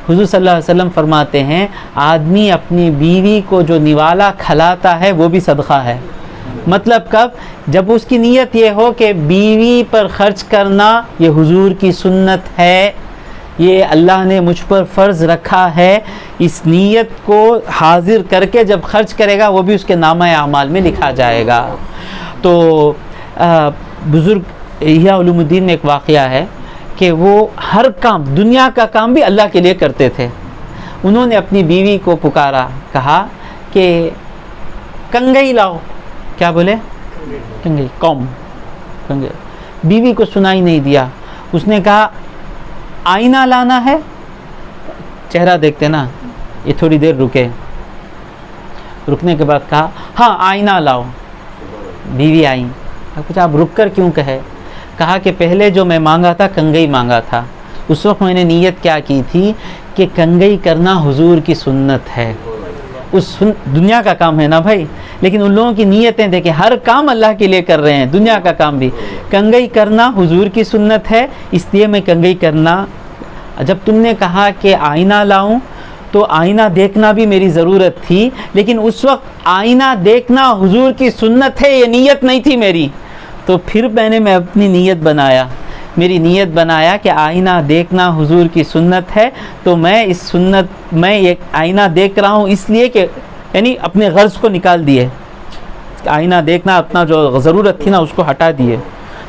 حضور صلی اللہ علیہ وسلم فرماتے ہیں آدمی اپنی بیوی کو جو نوالا کھلاتا ہے وہ بھی صدقہ ہے. مطلب کب؟ جب اس کی نیت یہ ہو کہ بیوی پر خرچ کرنا یہ حضور کی سنت ہے، یہ اللہ نے مجھ پر فرض رکھا ہے. اس نیت کو حاضر کر کے جب خرچ کرے گا وہ بھی اس کے نامہ اعمال میں لکھا جائے گا. تو بزرگ احیاء علوم الدین میں ایک واقعہ ہے کہ وہ ہر کام دنیا کا کام بھی اللہ کے لیے کرتے تھے. انہوں نے اپنی بیوی کو پکارا، کہا کہ کنگھی لاؤ. کیا بولے؟ کنگھی، قوم کنگھی. بیوی کو سنائی نہیں دیا. اس نے کہا آئینہ لانا ہے. چہرہ دیکھتے نا، یہ تھوڑی دیر رکے، رکنے کے بعد کہا ہاں آئینہ لاؤ. بیوی آئیں. پوچھا آپ رک کر کیوں کہے؟ کہا کہ پہلے جو میں مانگا تھا کنگھی مانگا تھا، اس وقت میں نے نیت کیا کی تھی کہ کنگھی کرنا حضور کی سنت ہے. دنیا کا کام ہے نا بھائی، لیکن ان لوگوں کی نیتیں دیکھیں، ہر کام اللہ کے لیے کر رہے ہیں، دنیا کا کام بھی. کنگھی کرنا حضور کی سنت ہے اس لیے میں کنگھی کرنا. جب تم نے کہا کہ آئینہ لاؤں تو آئینہ دیکھنا بھی میری ضرورت تھی، لیکن اس وقت آئینہ دیکھنا حضور کی سنت ہے یہ نیت نہیں تھی میری. تو پھر میں اپنی نیت بنایا، میری نیت بنایا کہ آئینہ دیکھنا حضور کی سنت ہے. تو میں یہ آئینہ دیکھ رہا ہوں اس لیے کہ یعنی اپنے غرض کو نکال دیے، آئینہ دیکھنا اپنا جو ضرورت تھی نا اس کو ہٹا دیے.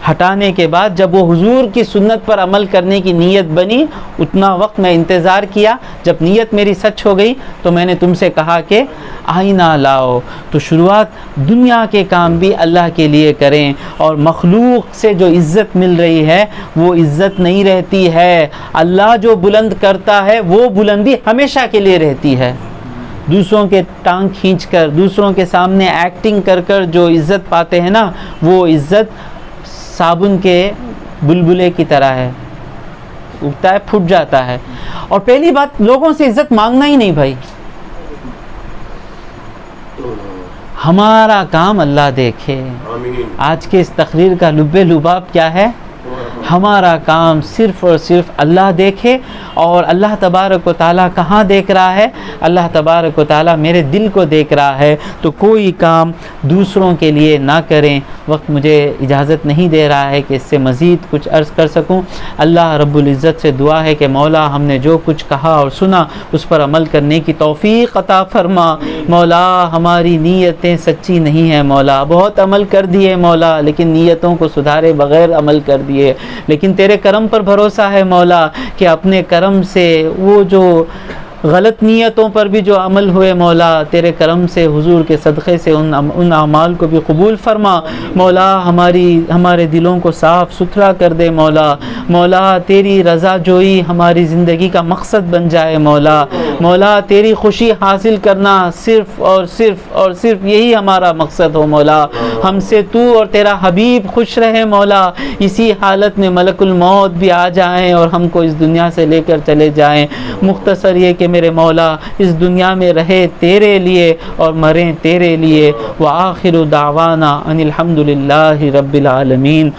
ہٹانے کے بعد جب وہ حضور کی سنت پر عمل کرنے کی نیت بنی، اتنا وقت میں انتظار کیا. جب نیت میری سچ ہو گئی تو میں نے تم سے کہا کہ آئینہ لاؤ. تو شروعات دنیا کے کام بھی اللہ کے لیے کریں. اور مخلوق سے جو عزت مل رہی ہے وہ عزت نہیں رہتی ہے. اللہ جو بلند کرتا ہے وہ بلندی ہمیشہ کے لیے رہتی ہے. دوسروں کے ٹانگ کھینچ کر، دوسروں کے سامنے ایکٹنگ کر کر جو عزت پاتے ہیں نا، وہ عزت صابن کے بلبلے کی طرح ہے، اگتا ہے پھٹ جاتا ہے. اور پہلی بات لوگوں سے عزت مانگنا ہی نہیں بھائی. ہمارا کام اللہ دیکھے. آج کے اس تقریر کا لب لباب کیا ہے؟ ہمارا کام صرف اور صرف اللہ دیکھے، اور اللہ تبارک و تعالیٰ کہاں دیکھ رہا ہے؟ اللہ تبارک و تعالیٰ میرے دل کو دیکھ رہا ہے، تو کوئی کام دوسروں کے لیے نہ کریں۔ وقت مجھے اجازت نہیں دے رہا ہے کہ اس سے مزید کچھ عرض کر سکوں۔ اللہ رب العزت سے دعا ہے کہ مولا ہم نے جو کچھ کہا اور سنا اس پر عمل کرنے کی توفیق عطا فرما۔ مولا ہماری نیتیں سچی نہیں ہیں مولا، بہت عمل کر دیے مولا، لیکن نیتوں کو سدھارے بغیر عمل کر دیے، لیکن تیرے کرم پر بھروسہ ہے مولا کہ اپنے کرم سے وہ جو غلط نیتوں پر بھی جو عمل ہوئے مولا، تیرے کرم سے حضور کے صدقے سے ان اعمال کو بھی قبول فرما مولا، ہمارے دلوں کو صاف ستھرا کر دے مولا۔ مولا تیری رضا جوئی ہماری زندگی کا مقصد بن جائے مولا۔ مولا تیری خوشی حاصل کرنا صرف اور صرف یہی ہمارا مقصد ہو مولا۔ ہم سے تو اور تیرا حبیب خوش رہے مولا، اسی حالت میں ملک الموت بھی آ جائیں اور ہم کو اس دنیا سے لے کر چلے جائیں۔ مختصر یہ کہ میرے مولا اس دنیا میں رہے تیرے لیے اور مریں تیرے لیے۔ وآخر دعوانا ان الحمدللہ رب العالمین۔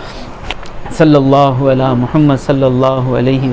صلی اللہ علی محمد صلی اللہ علیہ وسلم۔